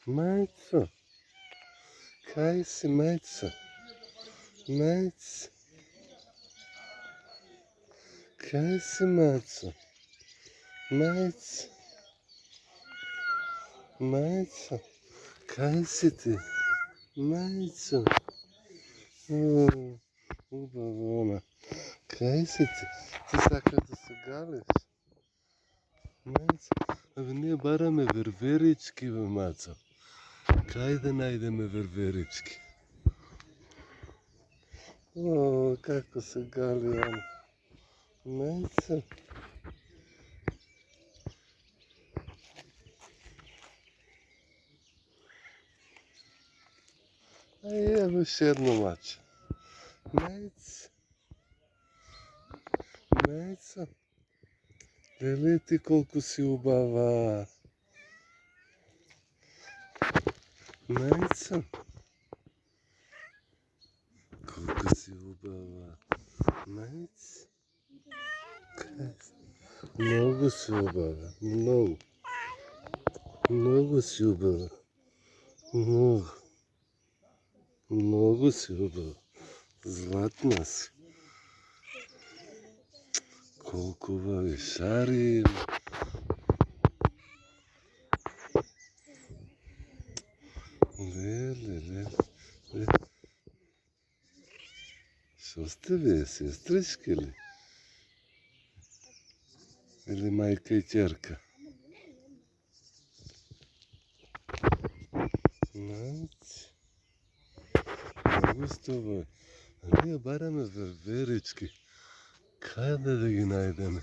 Мајцо, кај си, мајцо? Мајцо, кај си, мајцо? Мајцо, мајцо, кај си ти? Мајцо, убаво, ама, кај си ти? Ти сакаш да се галиш? Мајцо, абе ние бараме верверички, бе, мацо. Кај да најдеме верверички? О, како се гали он. Мајцо. Ај, ево уште едно маче. Мајцо. Мајцо. Леле ти колку си убава. Мајцо. Колку си убава. Мајцо. Многу си убава. Многу. Многу си убава. Многу. Многу си убава. Златна си. Колку убави шари има. Леле. Шо сте вие, сестрички ли? Или мајка и ќерка? Мајци. Многу сте убави. А ние бараме верверички. Каде да ги најдеме?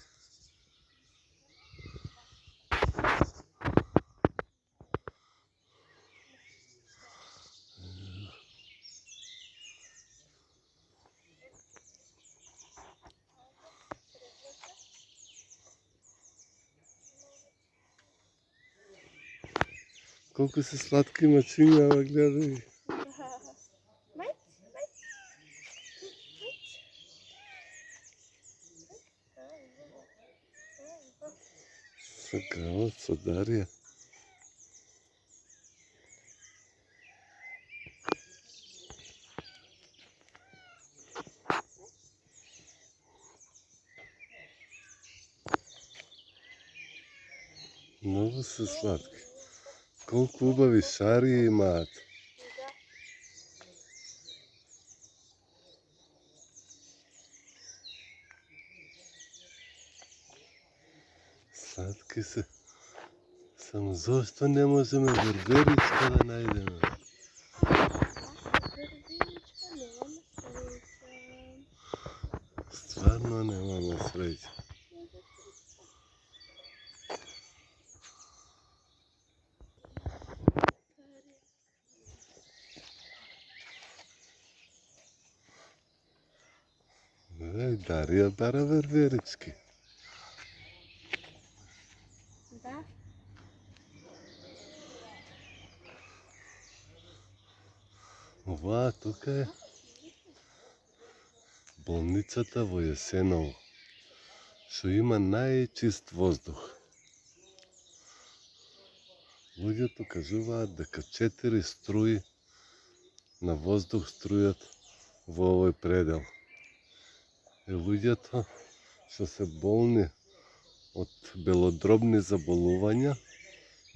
Колку се сладки мачињава, гледај ги. Сакао, со Дарија. Многу се сладки. Колку убави шари имаат. Сладки се. Само зошто не можеме верверичка да најдеме? Стварно немаме среќа. Дарија бара верверички. Да. Оваа тука е болницата во Јесеново, што има најчист воздух. Луѓето кажуваат дека 4 струи на воздух струјат во овој предел. И луѓето што се болни од белодробни заболувања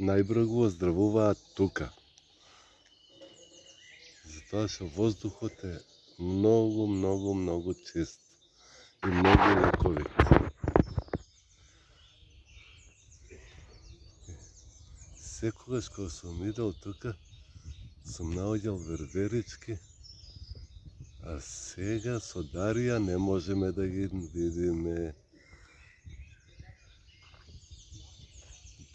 најбрзо оздравуваат тука. Затоа што воздухот е многу чист и многу лековит. Секогаш кога сум идел тука, сум наоѓал верверички, а сега со Дарија не можеме да ги видиме.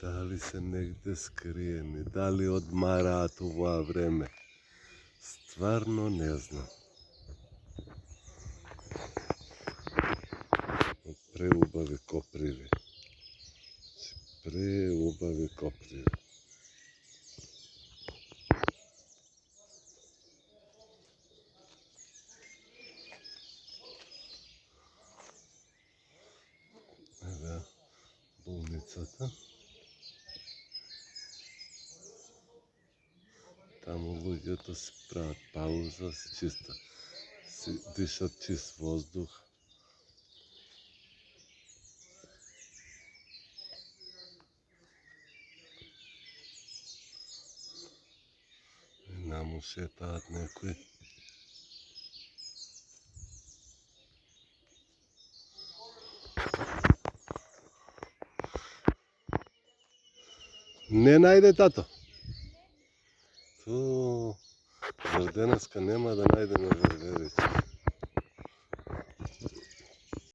Дали се негде скриени, дали одмараат оваа време. Стварно не знам. Преубави коприви. Преубави коприви. Ева болницата. Таму луѓето си прават пауза, си дишат чист воздух. И наму шетаат некои. Не најде тато. Зар денеска нема да најдеме верверички?